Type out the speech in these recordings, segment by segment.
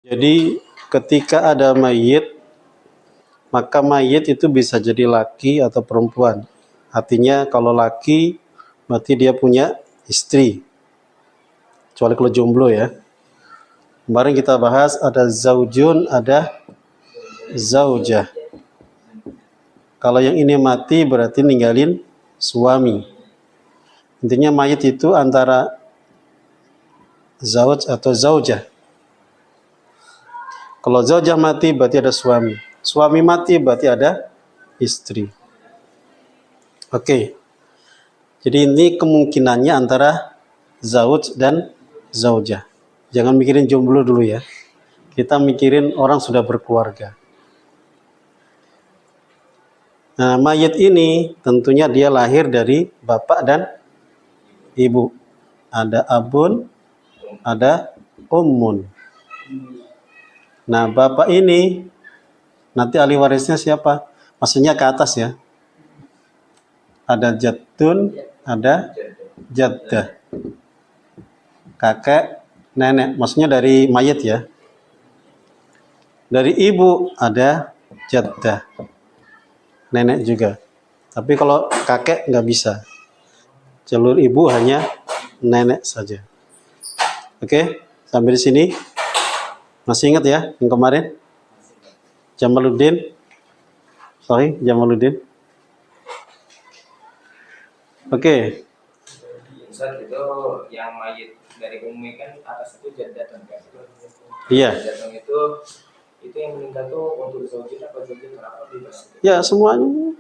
Jadi ketika ada mayit, maka mayit itu bisa jadi laki atau perempuan. Artinya kalau laki berarti dia punya istri. Kecuali kalau jomblo ya. Kemarin kita bahas ada zaujun, ada zaujah. Kalau yang ini mati berarti ninggalin suami. Intinya mayit itu antara zauj atau zaujah. Kalau zaujah mati berarti ada suami. Suami mati berarti ada istri. Oke. Jadi ini kemungkinannya antara zauj dan zaujah. Jangan mikirin jomblo dulu ya. Kita mikirin orang sudah berkeluarga. Nah, mayit ini tentunya dia lahir dari bapak dan ibu. Ada abun, ada ummun. Nah, bapak ini nanti ahli warisnya siapa? Maksudnya ke atas ya. Ada jaddun, ada jaddah. Kakek, nenek. Maksudnya dari mayit ya. Dari ibu ada jaddah. Nenek juga. Tapi kalau kakek nggak bisa. Jalur ibu hanya nenek saja. Oke, sampai di sini. Masih ingat ya yang kemarin? Jamaluddin. Oke. Ustaz, itu yang mayit dari Umi kan atas itu jaddatun kan? Iya. Jaddatun itu yang meninggal tuh untuk zaujin apa zaujin kenapa bebas? Ya semuanya.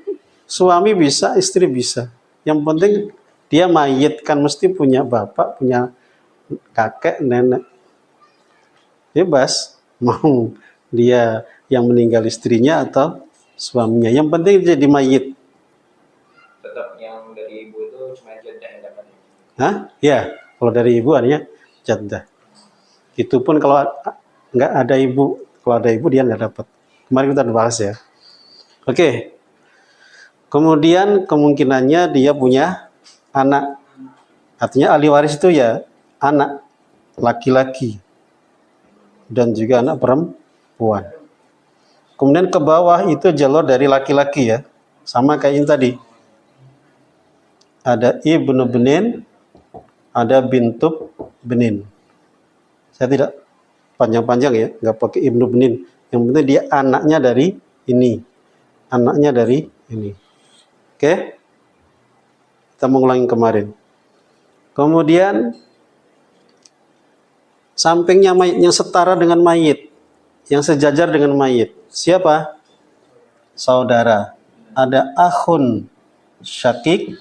Suami bisa, istri bisa. Yang penting dia mayit kan mesti punya bapak, punya kakek, nenek. Bebas mau dia yang meninggal istrinya atau suaminya. Yang penting jadi mayit. Tetap yang dari ibu itu cuma jaddah yang dapat. Hah? Ya, kalau dari ibu artinya jaddah. Itu pun kalau nggak ada ibu, kalau ada ibu dia nggak dapat. Kemarin kita udah bahas ya. Oke. Kemudian kemungkinannya dia punya anak. Artinya ahli waris itu ya anak laki-laki dan juga anak perempuan. Kemudian ke bawah itu jalur dari laki-laki ya. Sama kayak ini tadi. Ada ibnu benin, ada bintub benin. Saya tidak panjang-panjang ya, nggak pakai ibnu benin. Yang penting dia anaknya dari ini. Anaknya dari ini. Oke? Kita mengulangi kemarin. Kemudian sampingnya mayit yang setara dengan mayit, yang sejajar dengan mayit. Siapa? Saudara. Ada akhun syakik,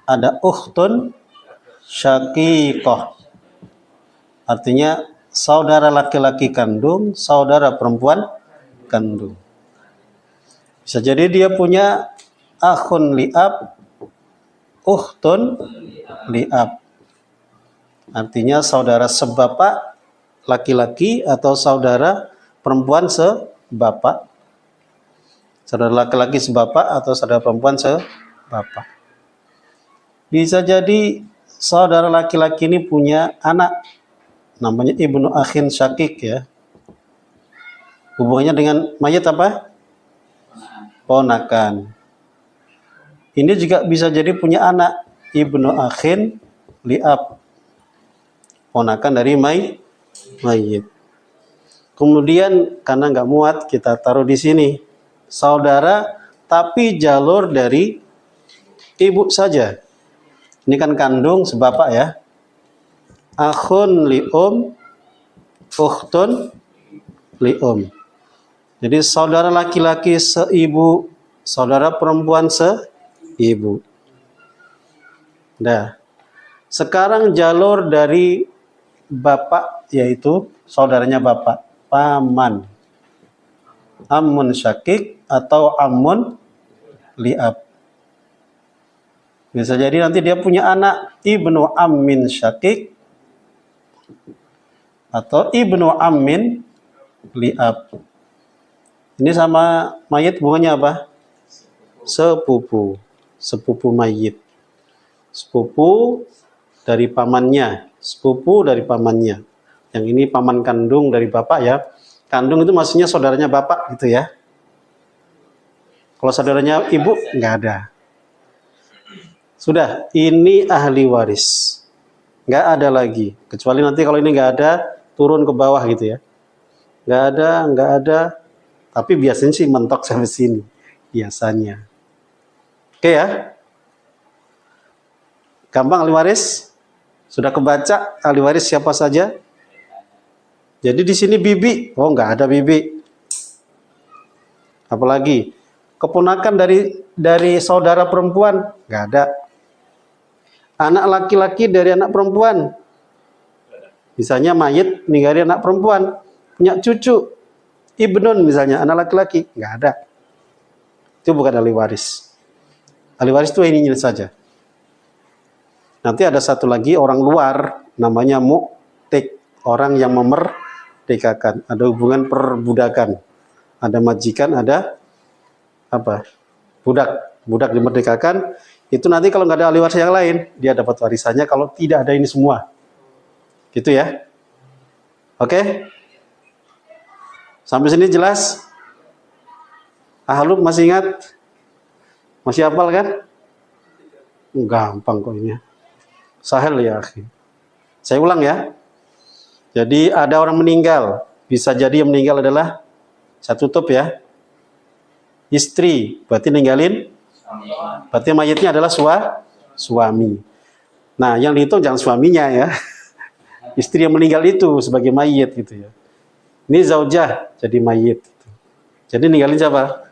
ada ukhtun syakikoh. Artinya saudara laki-laki kandung, saudara perempuan kandung. Bisa jadi dia punya akhun li'ab, ukhtun li'ab. Artinya saudara sebapak laki-laki atau saudara perempuan sebapak. Saudara laki-laki sebapak atau saudara perempuan sebapak. Bisa jadi saudara laki-laki ini punya anak namanya ibnu akhin syakik ya. Hubungannya dengan mayit apa? Ponakan. Ini juga bisa jadi punya anak ibnu akhin li'ab. Ponakan dari mayit. Kemudian karena nggak muat kita taruh di sini saudara tapi jalur dari ibu saja. Ini kan kandung sebapak ya. Akhun li'um, ukhtun li'um. Jadi saudara laki-laki seibu, saudara perempuan seibu. Nah, sekarang jalur dari bapak yaitu saudaranya bapak, paman. Ammun syakik atau ammun li'ab. Bisa jadi nanti dia punya anak ibnu ammin syakik atau ibnu ammin li'ab. Ini sama mayit hubungannya apa? Sepupu. Sepupu mayit. Sepupu dari pamannya. Sepupu dari pamannya. Yang ini paman kandung dari bapak ya. Kandung itu maksudnya saudaranya bapak gitu ya. Kalau saudaranya ibu nggak ada. Sudah, ini ahli waris. Nggak ada lagi. Kecuali nanti kalau ini nggak ada, turun ke bawah gitu ya. Nggak ada. Tapi biasanya sih mentok sampai sini. Biasanya. Oke ya. Gampang ahli waris? Sudah kebaca ahli waris siapa saja? Jadi di sini bibi. Oh, nggak ada bibi. Apalagi? Keponakan dari saudara perempuan? Nggak ada. Anak laki-laki dari anak perempuan. Misalnya mayit ninggalin anak perempuan, punya cucu, ibnun misalnya, anak laki-laki, nggak ada. Itu bukan ahli waris. Ahli waris itu ininya saja. Nanti ada satu lagi orang luar, namanya mu'tik, orang yang memerdekakan, ada hubungan perbudakan. Ada majikan, ada apa? Budak dimerdekakan. Itu nanti kalau nggak ada ahli waris yang lain, dia dapat warisannya kalau tidak ada ini semua. Gitu ya. Oke? Sampai sini jelas? Ahluk masih ingat? Masih hafal kan? Gampang kok ini. Sahel ya, akhi. Saya ulang ya. Jadi ada orang meninggal. Bisa jadi yang meninggal adalah, saya tutup ya, istri. Berarti ninggalin, berarti mayitnya adalah suami. Nah, yang dihitung jangan suaminya ya. Istri yang meninggal itu sebagai mayit gitu ya. Ini zaujah jadi mayit. Jadi ninggalin siapa?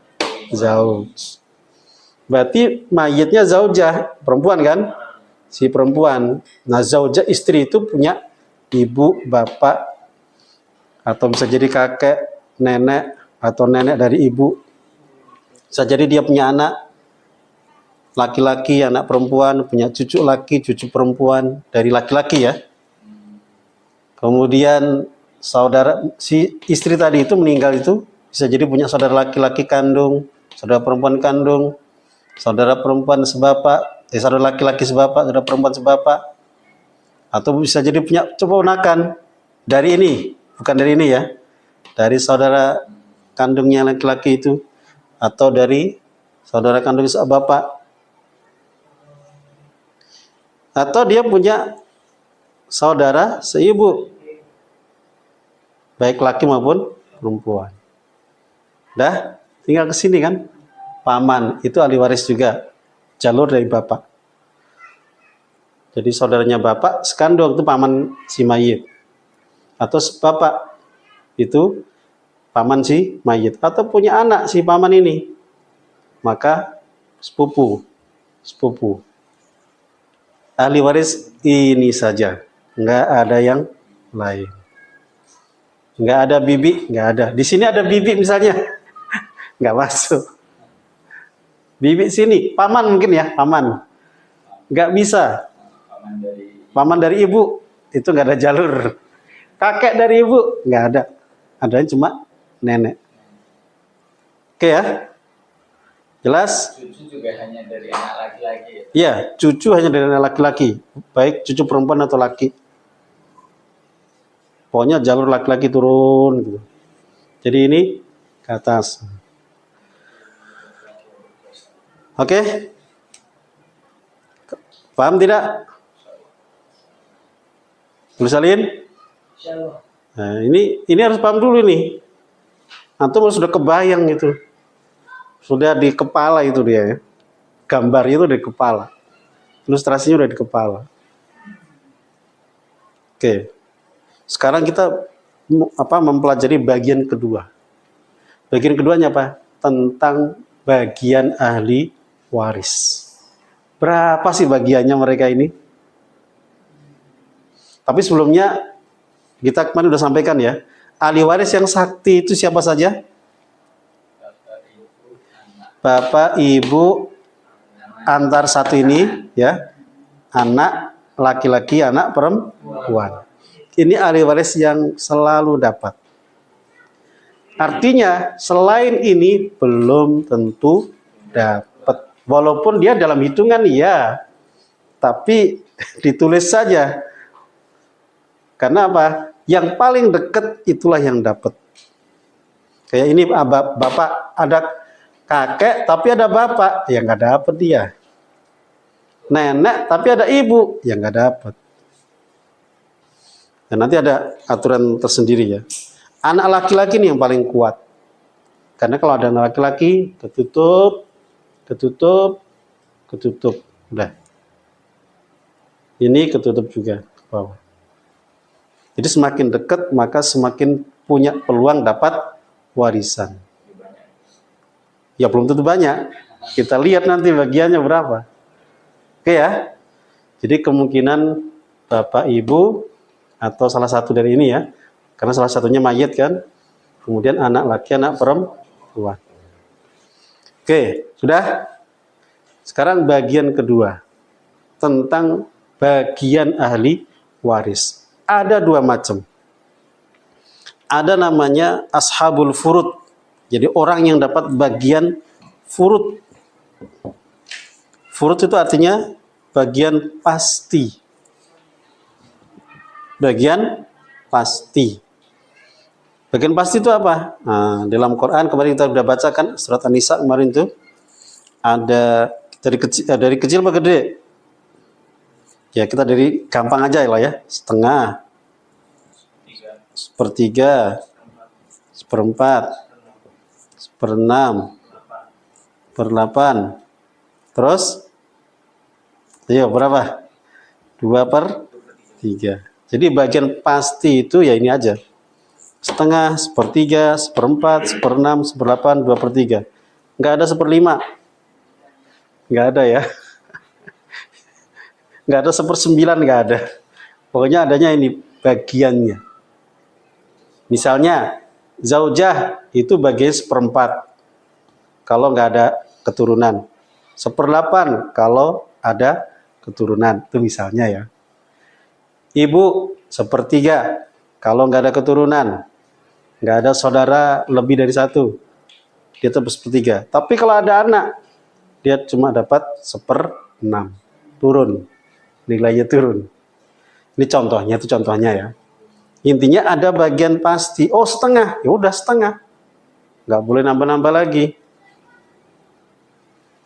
Zauj. Berarti mayitnya zaujah, perempuan kan? Si perempuan. Nah, zaujah istri itu punya ibu, bapak, atau bisa jadi kakek, nenek, atau nenek dari ibu. Bisa jadi dia punya anak laki-laki, anak perempuan, punya cucu laki, cucu perempuan dari laki-laki ya. Kemudian saudara si istri tadi itu meninggal itu bisa jadi punya saudara laki-laki kandung, saudara perempuan kandung, saudara perempuan sebapak, saudara laki-laki sebapak, saudara perempuan sebapak. Atau bisa jadi punya keponakan dari ini, bukan dari ini ya. Dari saudara kandungnya laki-laki itu atau dari saudara kandung bapak. Atau dia punya saudara seibu, baik laki maupun perempuan. Dah, tinggal ke sini kan. Paman itu ahli waris juga, jalur dari bapak. Jadi saudaranya bapak sekandung itu paman si mayit. Atau bapak itu paman si mayit. Atau punya anak si paman ini, maka sepupu. Ahli waris ini saja, nggak ada yang lain. Nggak ada bibi, nggak ada. Di sini ada bibi misalnya, nggak masuk. Bibi sini, paman mungkin ya, paman. Nggak bisa. Paman dari ibu, itu nggak ada jalur. Kakek dari ibu, nggak ada. Adanya cuma nenek. Oke ya? Jelas? Cucu juga hanya dari anak laki-laki ya? Iya, cucu hanya dari anak laki-laki. Baik cucu perempuan atau laki. Pokoknya jalur laki-laki turun gitu. Jadi ini ke atas. Oke? Paham tidak? Tulisalin? Nah, ini harus paham dulu nih. Antum sudah kebayang gitu. Sudah di kepala itu dia ya. Gambar itu di kepala. Ilustrasinya udah di kepala. Oke. Sekarang kita mempelajari bagian kedua. Bagian keduanya apa? Tentang bagian ahli waris. Berapa sih bagiannya mereka ini? Tapi sebelumnya kita kemarin udah sampaikan ya. Ahli waris yang sakti itu siapa saja? Bapak, ibu, antar satu ini ya. Anak laki-laki, anak perempuan. Ini ahli waris yang selalu dapat. Artinya selain ini belum tentu dapat. Walaupun dia dalam hitungan ya, tapi ditulis saja. Karena apa? Yang paling dekat itulah yang dapat. Kayak ini bapak ada kakek tapi ada bapak, ya nggak dapat dia. Nenek tapi ada ibu, ya nggak dapat. Dan nanti ada aturan tersendiri ya. Anak laki-laki nih yang paling kuat. Karena kalau ada anak laki-laki, ketutup. Udah. Ini ketutup juga ke bawah. Jadi semakin dekat maka semakin punya peluang dapat warisan. Ya belum tentu banyak. Kita lihat nanti bagiannya berapa. Oke ya. Jadi kemungkinan bapak ibu atau salah satu dari ini ya. Karena salah satunya mayit kan. Kemudian anak laki, anak perempuan. Oke, sudah? Sekarang bagian kedua. Tentang bagian ahli waris. Ada dua macam. Ada namanya ashabul furud. Jadi orang yang dapat bagian furud. Furud itu artinya bagian pasti. Bagian pasti. Bagian pasti itu apa? Nah, dalam Quran kemarin kita sudah bacakan surat An-Nisa kemarin itu ada dari kecil ke gede. Ya kita dari gampang aja lah ya. Setengah, sepertiga, seperempat, seperenam, seperlapan. Terus, ayo berapa? 2/3. Jadi bagian pasti itu ya ini aja. Setengah, sepertiga, seperempat, seperenam, seperlapan, 2/3. Nggak ada 1/5. Nggak ada ya. Nggak ada 1/9, nggak ada. Pokoknya adanya ini bagiannya. Misalnya, zaujah itu bagian 1/4. Kalau nggak ada keturunan. 1/8 kalau ada keturunan. Itu misalnya ya. Ibu 1/3 kalau nggak ada keturunan. Nggak ada saudara lebih dari 1. Dia tetap 1/3. Tapi kalau ada anak, dia cuma dapat 1/6. Turun. Nilainya turun. Ini contohnya, itu contohnya ya. Intinya ada bagian pasti. Oh setengah, ya udah setengah. Nggak boleh nambah-nambah lagi.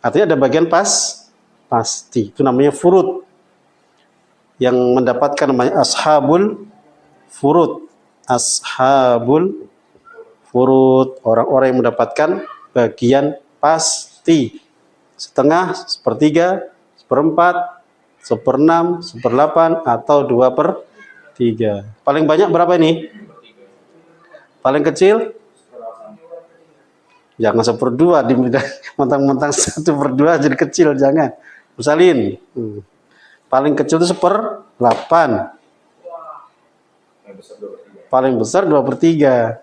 Artinya ada bagian pasti. Itu namanya furud. Yang mendapatkan namanya ashabul furud. Ashabul furud. Orang-orang yang mendapatkan bagian pasti. Setengah, 1/3, 1/4, 1/6, 1/8, atau 2/3. Paling banyak berapa ini? Paling kecil? Jangan 1/2, mentang-mentang 1/2 jadi kecil, jangan. Misalin, paling kecil itu 1/8. Paling besar 2/3.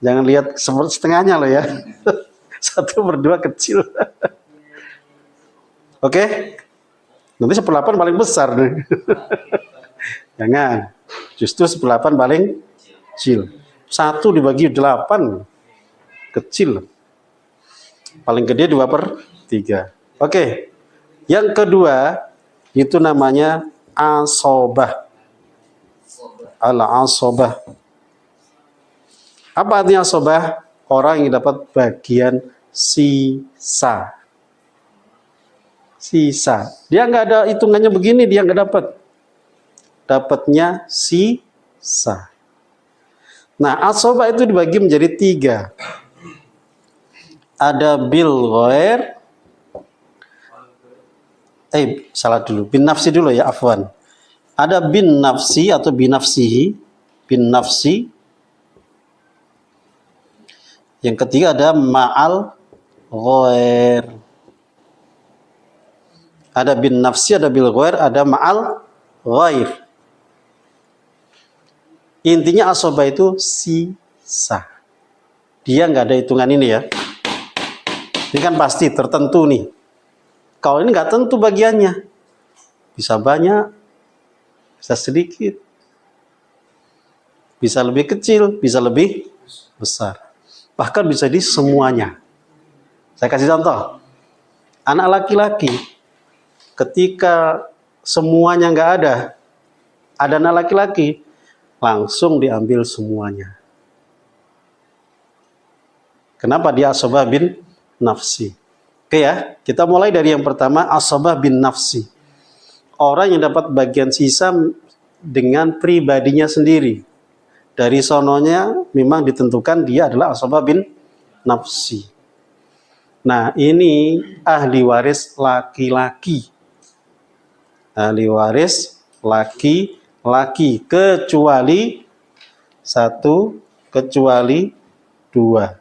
Jangan lihat setengahnya loh ya. 1/2 kecil. Oke? Nanti 1/8 paling besar. Jangan. Justru 1/8 paling kecil. 1 dibagi 8. Kecil. Paling gede 2/3. Oke. Yang kedua, itu namanya asobah. Al-asobah. Apa artinya asobah? Orang yang dapat bagian sisa. Sisa. Dia nggak ada hitungannya begini, dia nggak dapat. Dapatnya sisa. Nah, asobah itu dibagi menjadi 3. Ada bil ghair. Salah dulu. Bin nafsi dulu ya, afwan. Ada bin nafsi atau binafsihi. Bin nafsi. Yang ketiga ada ma'al ghair. Ada bin nafsi, ada bil ghair, ada ma'al ghair. Intinya asobah itu sisa. Dia nggak ada hitungan ini ya. Ini kan pasti tertentu nih. Kalau ini nggak tentu bagiannya. Bisa banyak, bisa sedikit. Bisa lebih kecil, bisa lebih besar. Bahkan bisa di semuanya. Saya kasih contoh. Anak laki-laki, ketika semuanya nggak ada anak laki-laki, langsung diambil semuanya. Kenapa dia asobah bin nafsi? Oke ya, kita mulai dari yang pertama, asobah bin nafsi. Orang yang dapat bagian sisa dengan pribadinya sendiri. Dari sononya memang ditentukan dia adalah asobah bin nafsi. Nah, ini ahli waris laki-laki. Ahli waris laki-laki kecuali satu, kecuali dua.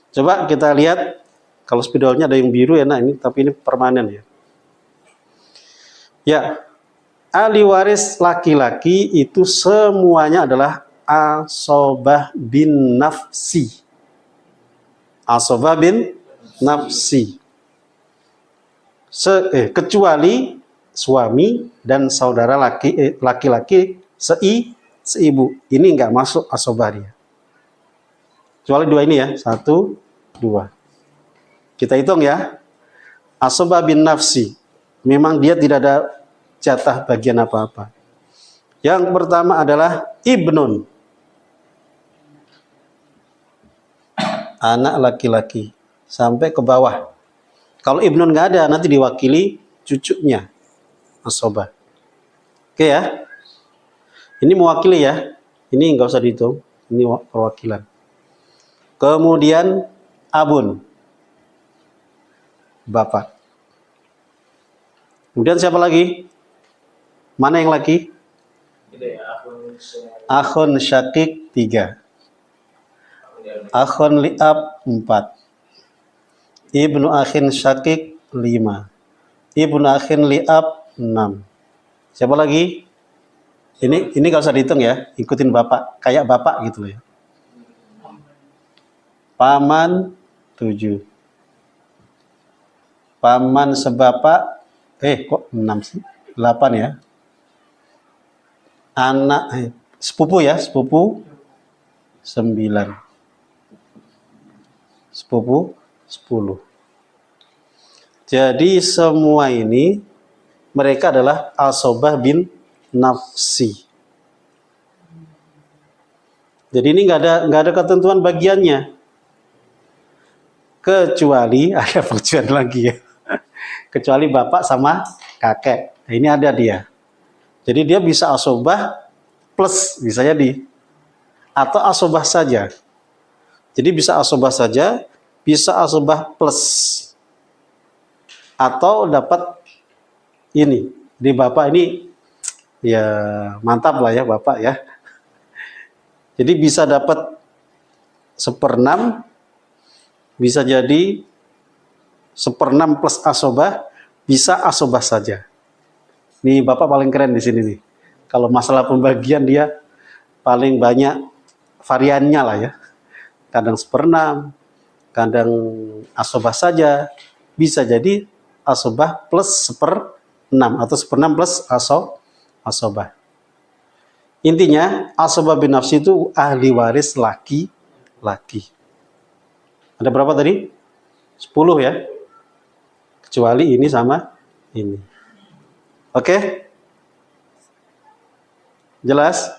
Coba kita lihat, kalau spidolnya ada yang biru ya, nah ini, tapi ini permanen ya. Ya, ahli waris laki-laki itu semuanya adalah asobah bin nafsi. Asobah bin nafsi. Kecuali suami dan saudara laki-laki seibu. Ini nggak masuk asobah dia. Kecuali dua ini ya, 1, 2. Kita hitung ya. Asobah bin nafsi. Memang dia tidak ada jatah bagian apa-apa. Yang pertama adalah ibnun. Anak laki-laki. Sampai ke bawah. Kalau ibnun nggak ada, nanti diwakili cucunya. Asobah. Oke ya. Ini mewakili ya. Ini nggak usah dihitung. Ini perwakilan. Kemudian abun. Bapak. Kemudian siapa lagi? Mana yang laki? Akhun syakik 3. Akhun li'ab 4. Ibnu akhin syakik 5. Ibnu akhin li'ab 6. Siapa lagi? Ini gak usah dihitung ya. Ikutin bapak. Kayak bapak gitu loh ya. Paman 7. Paman sebapak kok 6 sih? 8 ya. Anak sepupu ya, sepupu 9. Sepupu 10. Jadi semua ini mereka adalah asobah bin nafsi. Jadi ini nggak ada ketentuan bagiannya. Kecuali ada percuan lagi ya. Kecuali bapak sama kakek. Nah, ini ada dia. Jadi dia bisa asobah plus bisa jadi. Atau asobah saja. Jadi bisa asobah saja, bisa asobah plus. Atau dapat ini. Di bapak ini ya mantap lah ya bapak ya. Jadi bisa dapat 1/6, bisa jadi 1/6 plus asobah, bisa asobah saja. Nih bapak paling keren di sini nih. Kalau masalah pembagian dia paling banyak variannya lah ya. Kadang 1/6, kadang asobah saja, bisa jadi asobah plus 1/6 atau 1/6 plus asobah. Intinya asobah bin nafsi itu ahli waris laki-laki. Ada berapa tadi? 10 ya. Kecuali ini sama ini. Oke? Jelas?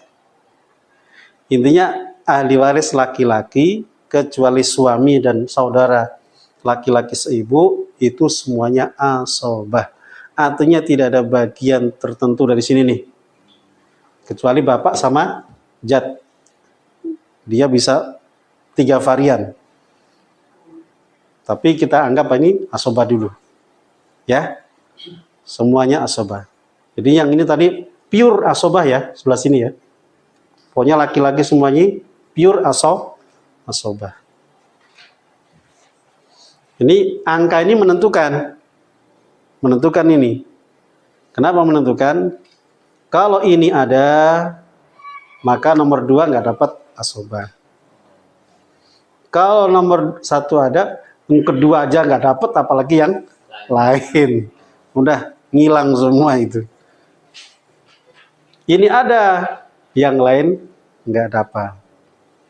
Intinya ahli waris laki-laki kecuali suami dan saudara laki-laki seibu itu semuanya asobah. Artinya tidak ada bagian tertentu dari sini nih. Kecuali bapak sama jad. Dia bisa 3 varian. Tapi kita anggap ini asobah dulu. Ya. Semuanya asobah. Jadi yang ini tadi pure asobah ya, sebelah sini ya. Pokoknya laki-laki semuanya pure asobah. Ini angka ini menentukan ini. Kenapa menentukan? Kalau ini ada, maka nomor 2 nggak dapat asobah. Kalau nomor 1 ada, yang kedua aja nggak dapat, apalagi yang lain. Udah ngilang semua itu. Ini ada, yang lain nggak dapat.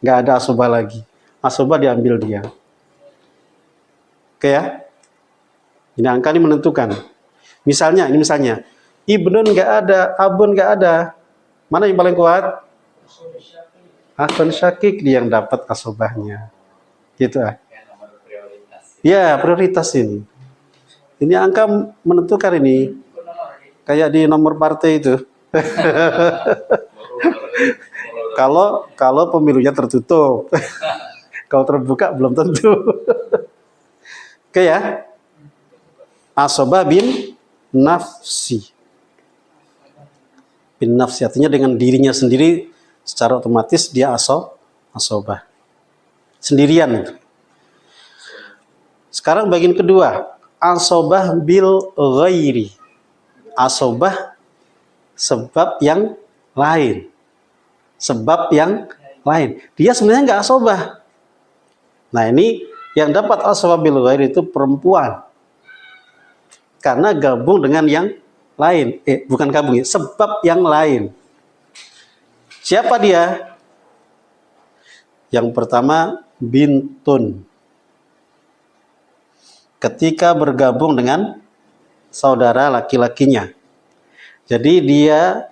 Nggak ada asobah lagi. Asobah diambil dia. Oke ya? Ini angka ini menentukan. Misalnya, Ibnun nggak ada, abun nggak ada. Mana yang paling kuat? Akhun syakik dia yang dapat asobahnya. Gitu ah. Ya, prioritas ini. Ini angka menentukan ini. Kayak di nomor partai itu. Kalau pemilunya tertutup. Kalau terbuka belum tentu. Oke ya. Asobah bin nafsi. Bin nafsi artinya dengan dirinya sendiri secara otomatis dia asobah. Sendirian itu. Sekarang bagian kedua, asobah bil ghairi. Asobah sebab yang lain. Sebab yang lain. Dia sebenarnya nggak asobah. Nah ini yang dapat asobah bil ghairi itu perempuan. Karena gabung dengan yang lain. Bukan gabung ya, sebab yang lain. Siapa dia? Yang pertama, bintun. Ketika bergabung dengan saudara laki-lakinya. Jadi dia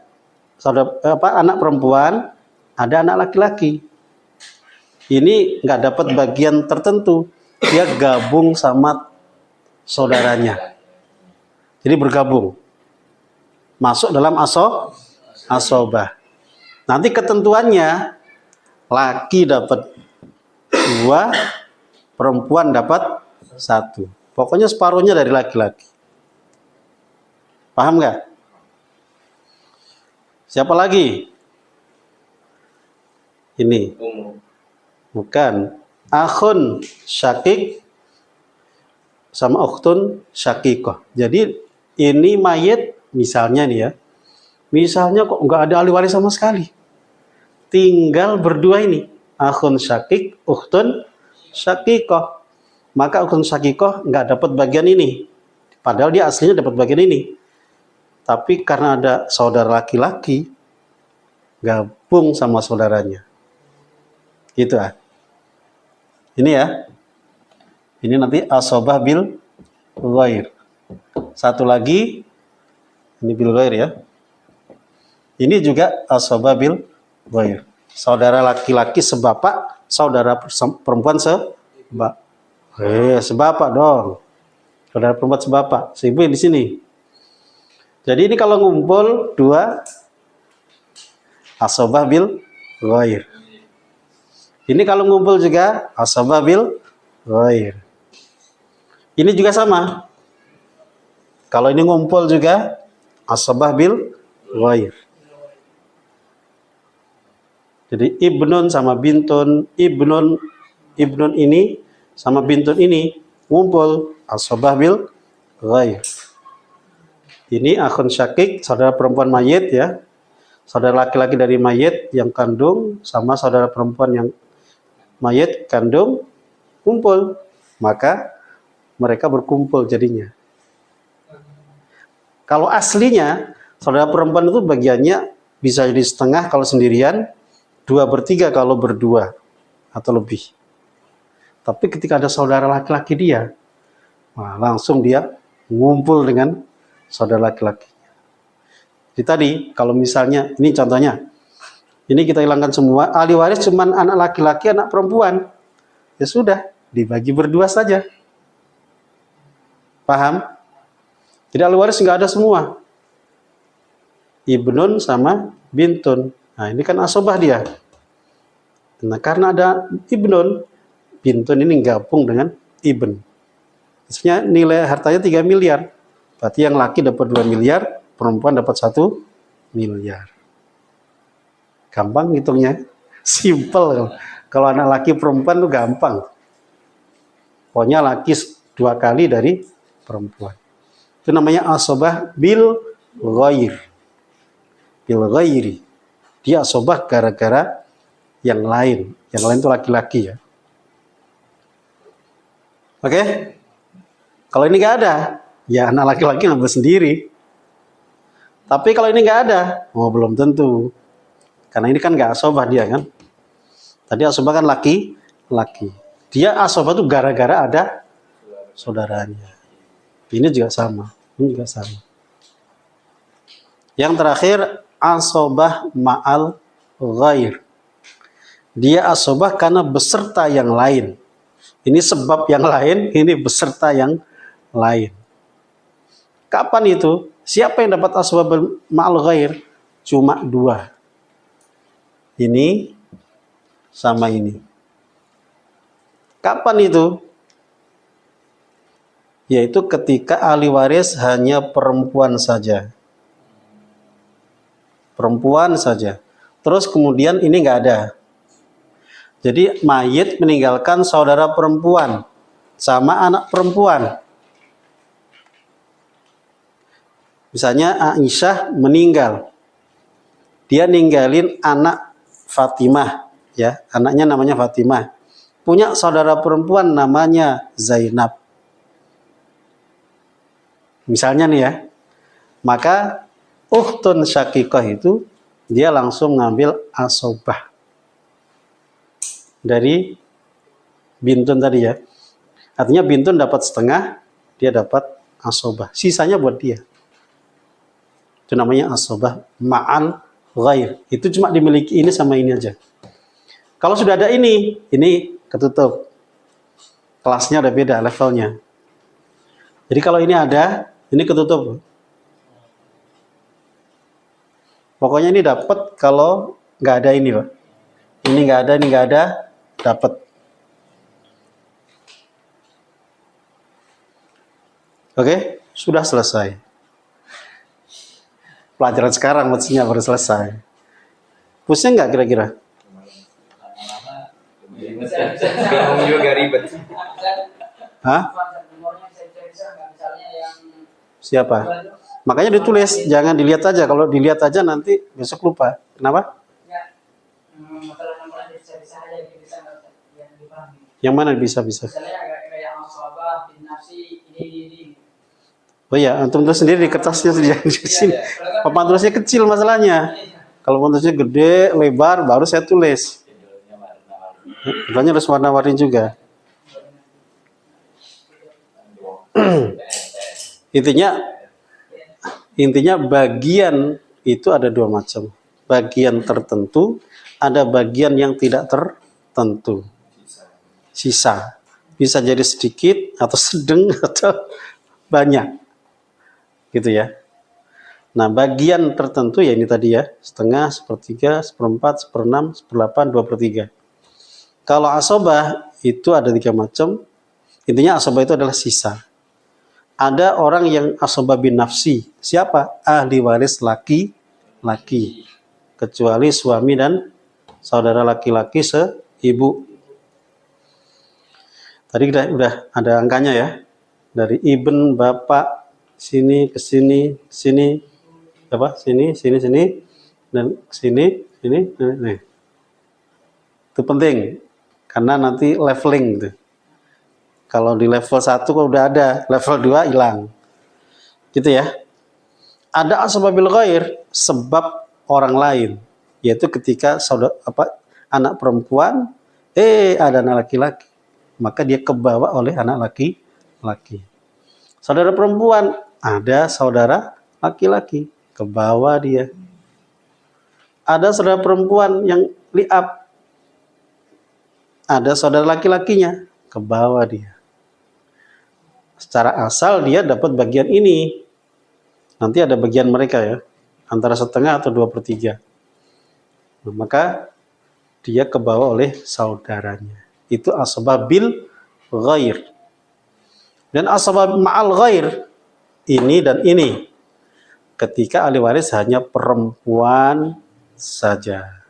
anak perempuan, ada anak laki-laki. Ini nggak dapat bagian tertentu. Dia gabung sama saudaranya. Jadi bergabung. Masuk dalam asobah. Nanti ketentuannya laki dapat 2, perempuan dapat 1. Pokoknya separuhnya dari laki-laki. Paham nggak? Siapa lagi? Ini. Bukan. Akhun syakik sama ukhtun syakikoh. Jadi ini mayit misalnya nih ya. Misalnya kok nggak ada ahli waris sama sekali. Tinggal berdua ini. Akhun syakik, ukhtun syakikoh. Maka ukhtun syakikoh nggak dapat bagian ini. Padahal dia aslinya dapat bagian ini. Tapi karena ada saudara laki-laki, gabung sama saudaranya. Gitu ah. Ini ya. Ini nanti asobah bil ghair. Satu lagi, ini bil ghair ya. Ini juga asobah bil ghair. Saudara laki-laki sebapak, saudara perempuan sebapak. Sebapak dong. Saudara perempuan sebapak. Seibu di sini. Jadi ini kalau ngumpul 2 asobah bil ghair. Ini kalau ngumpul juga asobah bil ghair. Ini juga sama. Kalau ini ngumpul juga asobah bil ghair. Jadi ibnun sama bintun, ibnun ini sama bintun ini ngumpul asobah bil ghair. Ini akhun syakik, saudara perempuan mayit ya. Saudara laki-laki dari mayit yang kandung sama saudara perempuan yang mayit kandung kumpul. Maka mereka berkumpul jadinya. Kalau aslinya saudara perempuan itu bagiannya bisa jadi setengah kalau sendirian, 2/3 kalau berdua atau lebih. Tapi ketika ada saudara laki-laki dia, langsung dia ngumpul dengan saudara laki-laki. Jadi tadi kalau misalnya ini contohnya, ini kita hilangkan semua, ahli waris cuma anak laki-laki, anak perempuan. Ya sudah, dibagi berdua saja. Paham? Jadi ahli waris nggak ada semua. Ibnun sama bintun. Nah ini kan asobah dia. Nah karena ada ibnun, bintun ini gabung dengan ibn. Maksudnya nilai hartanya 3 miliar. Berarti yang laki dapat 2 miliar, perempuan dapat 1 miliar. Gampang hitungnya. Simple. Kalau anak laki perempuan tuh gampang. Pokoknya laki 2 kali dari perempuan. Itu namanya asobah bil ghair. Bil ghairi. Dia asobah gara-gara yang lain. Yang lain itu laki-laki ya. Oke? Kalau ini nggak ada, ya anak laki-laki ngambil sendiri. Tapi kalau ini nggak ada, belum tentu. Karena ini kan nggak asobah dia kan. Tadi asobah kan laki-laki. Dia asobah tuh gara-gara ada saudaranya. Ini juga sama. Ini juga sama. Yang terakhir asobah ma'al ghair. Dia asobah karena beserta yang lain. Ini sebab yang lain, ini beserta yang lain. Kapan itu? Siapa yang dapat asobah ma'al ghair? Cuma dua. Ini sama ini. Kapan itu? Yaitu ketika ahli waris hanya perempuan saja. Perempuan saja. Terus kemudian ini nggak ada. Jadi mayit meninggalkan saudara perempuan sama anak perempuan. Misalnya Aisyah meninggal. Dia ninggalin anak Fatimah, ya, anaknya namanya Fatimah. Punya saudara perempuan namanya Zainab. Misalnya nih ya. Maka ukhtun syakikah itu dia langsung ngambil asobah dari bintun tadi ya. Artinya bintun dapat setengah, dia dapat asobah. Sisanya buat dia. Itu namanya asobah ma'al ghair. Itu cuma dimiliki ini sama ini aja. Kalau sudah ada ini ketutup. Kelasnya udah beda levelnya. Jadi kalau ini ada, ini ketutup. Pokoknya ini dapat kalau nggak ada ini, Pak. Ini nggak ada, dapat. Oke, sudah selesai. Pelajaran sekarang maksudnya baru selesai. Pusing nggak kira-kira? Bingung juga ribet. Hah? Siapa? Makanya ditulis, jangan dilihat aja. Kalau dilihat aja nanti besok lupa. Kenapa? Yang mana bisa-bisa? Oh iya, antum tulis sendiri di kertasnya di sini. Papan tulisnya kecil masalahnya. Kalau papan tulisnya gede, lebar, baru saya tulis. Judulnya harus warna-warni juga. Intinya bagian itu ada dua macam. Bagian tertentu, ada bagian yang tidak tertentu. Sisa. Bisa jadi sedikit atau sedang atau banyak. Gitu ya. Nah, bagian tertentu ya ini tadi ya, setengah, sepertiga, seperempat, seperenam, seperdelapan, 2/3. Kalau asobah itu ada 3 macam. Intinya asobah itu adalah sisa. Ada orang yang asobah bin nafsi. Siapa? Ahli waris laki-laki. Kecuali suami dan saudara laki-laki seibu. Tadi udah ada angkanya ya. Dari ibn, bapak, sini ke sini, sini, apa? Sini, dan sini, nih. Itu penting. Karena nanti leveling gitu. Kalau di level 1 kok udah ada, level 2 hilang. Gitu ya. Ada asbabil ghair, sebab orang lain, yaitu ketika anak perempuan ada anak laki-laki, maka dia kebawa oleh anak laki-laki. Saudara perempuan, ada saudara laki-laki, kebawa dia. Ada saudara perempuan yang li'ab, ada saudara laki-lakinya, ke bawah dia. Secara asal dia dapat bagian ini. Nanti ada bagian mereka ya, antara setengah atau 2/3. Nah, maka dia ke bawah oleh saudaranya. Itu asbab bil ghair. Dan asbab ma'al ghair, ini dan ini. Ketika ahli waris hanya perempuan saja.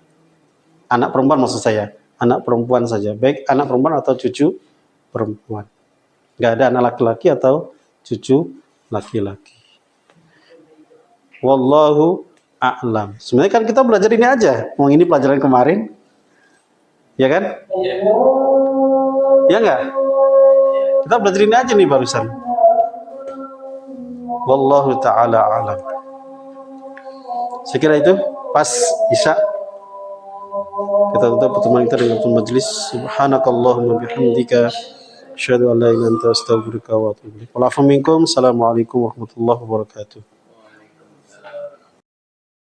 Anak perempuan maksud saya. Anak perempuan saja, baik anak perempuan atau cucu perempuan. Nggak ada anak laki-laki atau cucu laki-laki. Wallahu a'lam. Sebenarnya kan kita belajar ini aja. Mau ini pelajaran kemarin, ya kan? Ya nggak? Kita belajar ini aja nih barusan. Wallahu ta'ala a'lam. Saya kira itu pas Isya. Kita tutup pertemuan kita dengan majlis. Subhanakallahumma bihamdika asyhadu an la ilaha illa anta astaghfiruka wa atubu ilaik. Wa'alaikum warahmatullahi wabarakatuh.